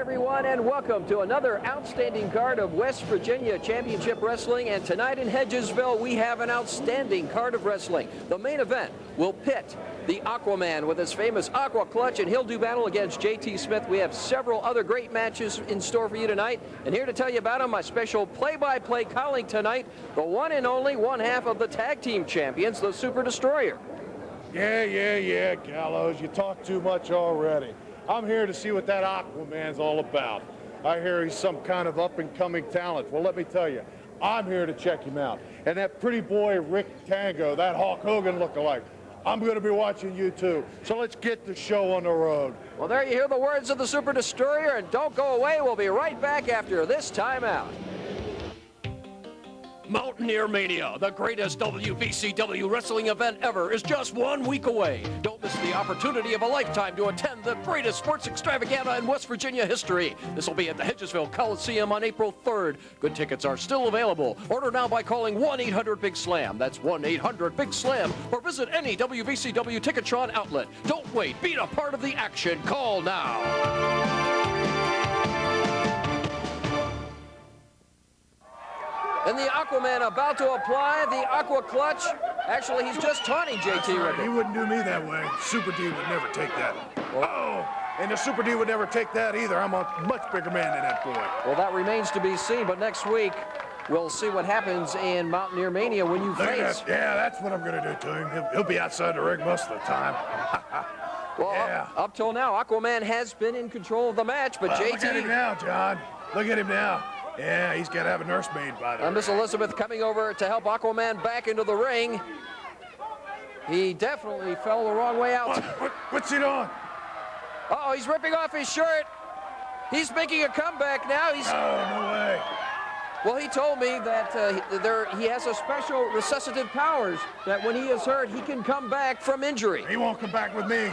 everyone, and welcome to another outstanding card of West Virginia Championship Wrestling. And tonight in Hedgesville, we have an outstanding card of wrestling. The main event will pit the Aquaman with his famous Aqua Clutch, and he'll do battle against JT Smith. We have several other great matches in store for you tonight, and here to tell you about them, my special play-by-play colleague tonight, the one and only one half of the tag team champions, the Super Destroyer. Yeah, Gallows, you talk too much already. I'm here to see what that Aquaman's all about. I hear he's some kind of up-and-coming talent. Well, let me tell you, I'm here to check him out. And that pretty boy Rick Tango, that Hulk Hogan lookalike, I'm going to be watching you too. So let's get the show on the road. Well, there you hear the words of the Super Destroyer, and don't go away. We'll be right back after this timeout. Mountaineer Mania, the greatest WVCW wrestling event ever, is just 1 week away. Don't miss the opportunity of a lifetime to attend the greatest sports extravaganza in West Virginia history. This will be at the Hedgesville Coliseum on April 3rd. Good tickets are still available. Order now by calling 1-800-BIG-SLAM. That's 1-800-BIG-SLAM. Or visit any WVCW Ticketron outlet. Don't wait. Be a part of the action. Call now. And the Aquaman about to apply the Aqua Clutch. Actually, he's just taunting JT with it. He wouldn't do me that way. Super D would never take that. And the Super D would never take that either. I'm a much bigger man than that boy. Well, that remains to be seen, but next week, we'll see what happens in Mountaineer Mania when you face. Yeah, that's what I'm going to do to him. He'll be outside the ring most of the time. Well, yeah. up till now, Aquaman has been in control of the match, but JT... Look at him now, John. Look at him now. Yeah, he's got to have a nursemaid by the way. Miss Elizabeth coming over to help Aquaman back into the ring. He definitely fell the wrong way out. What's he doing? Uh-oh, he's ripping off his shirt. He's making a comeback now. Oh, no way. Well, he told me that he has a special resuscitative powers, that when he is hurt, he can come back from injury. He won't come back with me.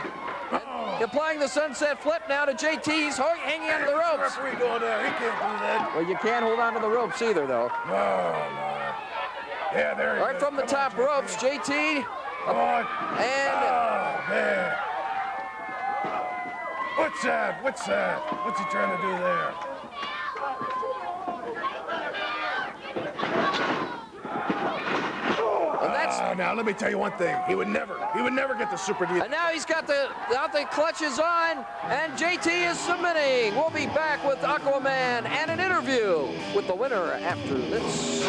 Applying the sunset flip now to JT. He's hanging onto the ropes. Referee going there. He can't do that. Well, you can't hold on to the ropes either, though. No. Yeah, there he is. Right from the top ropes, JT. Come on. And... Oh, man. What's that? What's he trying to do there? Now let me tell you one thing. He would never get the Super D. And now he's got the clutches on, and JT is submitting. We'll be back with Aquaman and an interview with the winner after this.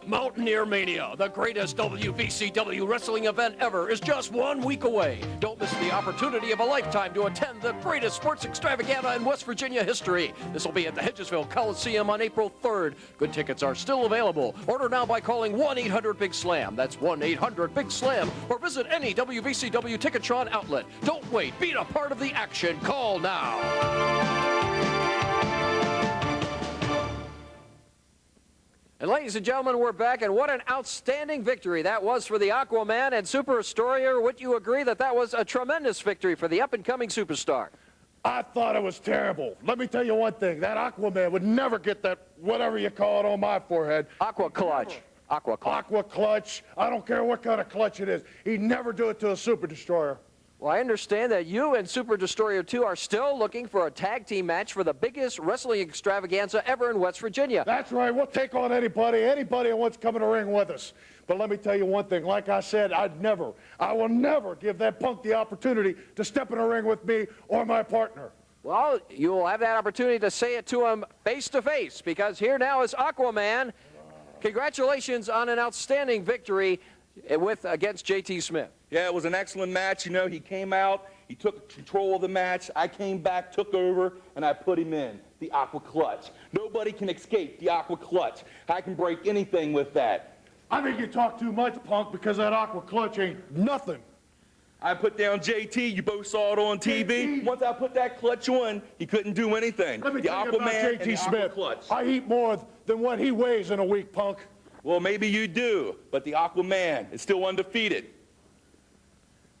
Mountaineer Mania, the greatest WVCW wrestling event ever, is just 1 week away. Don't miss the opportunity of a lifetime to attend the greatest sports extravaganza in West Virginia history. This will be at the Hedgesville Coliseum on April 3rd. Good tickets are still available. Order now by calling 1-800-BIG-SLAM. That's 1-800-BIG-SLAM. Or visit any WVCW Ticketron outlet. Don't wait. Be a part of the action. Call now. And ladies and gentlemen, we're back, and what an outstanding victory that was for the Aquaman. And Super Destroyer, would you agree that that was a tremendous victory for the up-and-coming superstar? I thought it was terrible. Let me tell you one thing. That Aquaman would never get that, whatever you call it, on my forehead. Aqua Clutch. Aqua Clutch. Aqua Clutch. I don't care what kind of clutch it is. He'd never do it to a Super Destroyer. Well, I understand that you and Super Destroyer 2 are still looking for a tag team match for the biggest wrestling extravaganza ever in West Virginia. That's right. We'll take on anybody who wants to come in the ring with us. But let me tell you one thing. Like I said, I will never give that punk the opportunity to step in a ring with me or my partner. Well, you'll have that opportunity to say it to him face to face, because here now is Aquaman. Congratulations on an outstanding victory against JT Smith. Yeah, it was an excellent match. You know, he came out, he took control of the match. I came back, took over, and I put him in. The Aqua Clutch. Nobody can escape the Aqua Clutch. I can break anything with that. I think you talk too much, punk, because that Aqua Clutch ain't nothing. I put down JT. You both saw it on TV. Once I put that clutch on, he couldn't do anything. Let me tell you about JT Smith. I eat more than what he weighs in a week, punk. Well, maybe you do, but the Aquaman is still undefeated.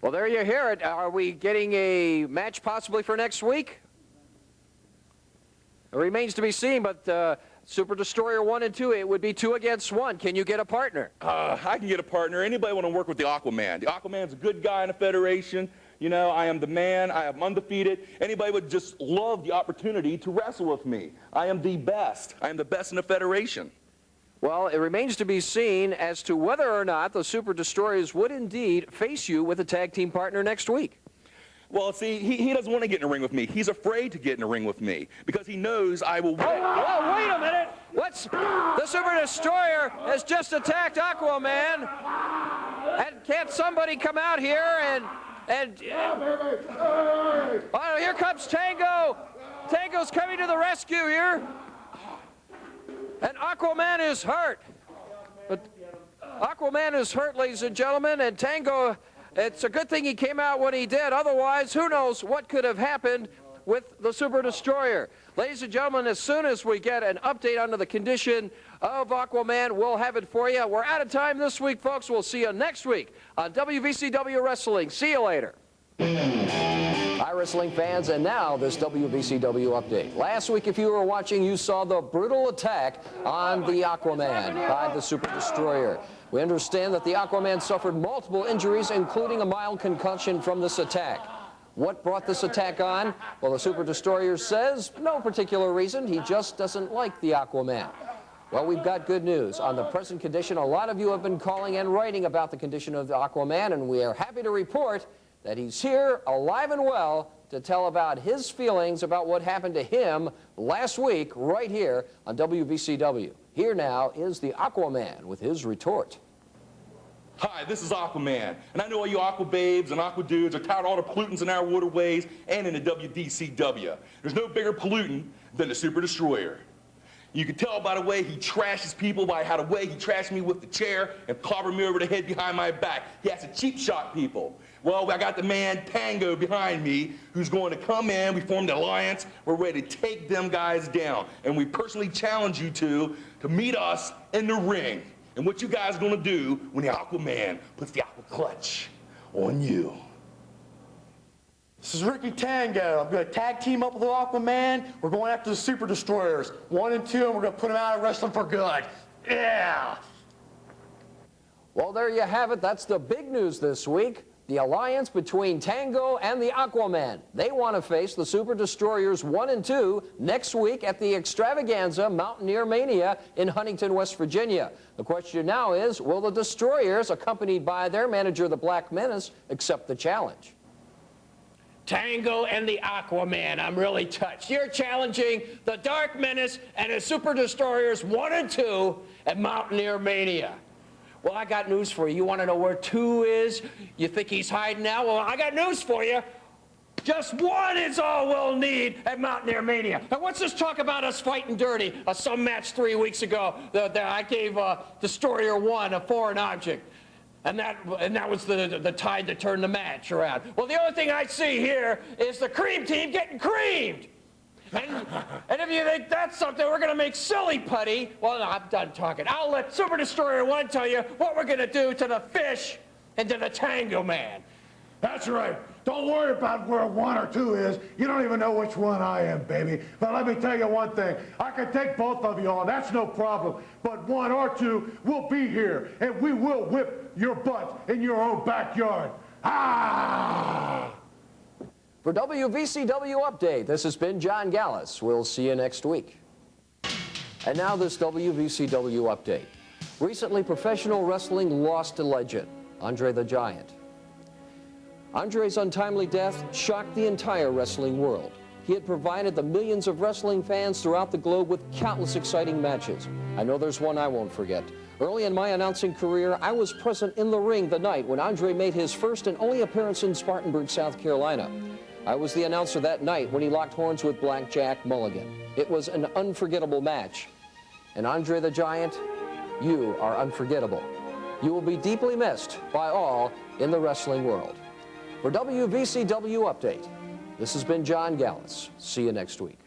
Well, there you hear it. Are we getting a match possibly for next week? It remains to be seen, but Super Destroyer 1 and 2, it would be 2 against 1. Can you get a partner? I can get a partner. Anybody want to work with the Aquaman? The Aquaman's a good guy in the Federation. You know, I am the man. I am undefeated. Anybody would just love the opportunity to wrestle with me. I am the best. I am the best in the Federation. Well, it remains to be seen as to whether or not the Super Destroyers would indeed face you with a tag team partner next week. Well, see, he doesn't want to get in a ring with me. He's afraid to get in a ring with me because he knows I will win. Oh, wait a minute. The Super Destroyer has just attacked Aquaman. And can't somebody come out here and oh, here comes Tango. Tango's coming to the rescue here. And Aquaman is hurt. But Aquaman is hurt, ladies and gentlemen, and Tango, it's a good thing he came out when he did. Otherwise, who knows what could have happened with the Super Destroyer. Ladies and gentlemen, as soon as we get an update on the condition of Aquaman, we'll have it for you. We're out of time this week, folks. We'll see you next week on WVCW Wrestling. See you later. Hi, wrestling fans, and now this WVCW update. Last week, if you were watching, you saw the brutal attack on the Aquaman by the Super Destroyer. We understand that the Aquaman suffered multiple injuries, including a mild concussion from this attack. What brought this attack on? Well, the Super Destroyer says no particular reason. He just doesn't like the Aquaman. Well, we've got good news. On the present condition, a lot of you have been calling and writing about the condition of the Aquaman, and we are happy to report that he's here, alive and well, to tell about his feelings about what happened to him last week right here on WVCW. Here now is the Aquaman with his retort. Hi, this is Aquaman, and I know all you aqua babes and aqua dudes are tired of all the pollutants in our waterways and in the WVCW. There's no bigger pollutant than the Super Destroyer. You can tell by the way he trashes people, by how the way he trashed me with the chair and clobbered me over the head behind my back. He has to cheap shot people. Well, I got the man Tango behind me who's going to come in. We formed an alliance. We're ready to take them guys down. And we personally challenge you to meet us in the ring. And what you guys are going to do when the Aquaman puts the aqua clutch on you. This is Ricky Tango. I'm going to tag team up with the Aquaman. We're going after the Super Destroyers, 1 and 2, and we're going to put them out of wrestling for good. Yeah! Well, there you have it. That's the big news this week. The alliance between Tango and the Aquaman. They want to face the Super Destroyers 1 and 2 next week at the Extravaganza Mountaineer Mania in Huntington, West Virginia. The question now is, will the Destroyers, accompanied by their manager, the Black Menace, accept the challenge? Tango and the Aquaman, I'm really touched. You're challenging the Dark Menace and the Super Destroyers 1 and 2 at Mountaineer Mania. Well, I got news for you. You want to know where 2 is? You think he's hiding now? Well, I got news for you. Just 1 is all we'll need at Mountaineer Mania. Now, what's this talk about us fighting dirty? Some match 3 weeks ago that I gave Destroyer 1 a foreign object. And that was the tide that turned the match around. Well, the only thing I see here is the cream team getting creamed. And if you think that's something we're going to make silly putty, well, no, I'm done talking. I'll let Super Destroyer 1 tell you what we're going to do to the fish and to the Tango Man. That's right. Don't worry about where 1 or 2 is. You don't even know which one I am, baby. But let me tell you one thing. I can take both of you on. That's no problem. But 1 or 2 will be here, and we will whip your butt in your own backyard. Ah! For WVCW Update, this has been John Gallus. We'll see you next week. And now this WVCW Update. Recently, professional wrestling lost a legend, Andre the Giant. Andre's untimely death shocked the entire wrestling world. He had provided the millions of wrestling fans throughout the globe with countless exciting matches. I know there's one I won't forget. Early in my announcing career, I was present in the ring the night when Andre made his first and only appearance in Spartanburg, South Carolina. I was the announcer that night when he locked horns with Blackjack Mulligan. It was an unforgettable match. And Andre the Giant, you are unforgettable. You will be deeply missed by all in the wrestling world. For WVCW Update, this has been John Gallus. See you next week.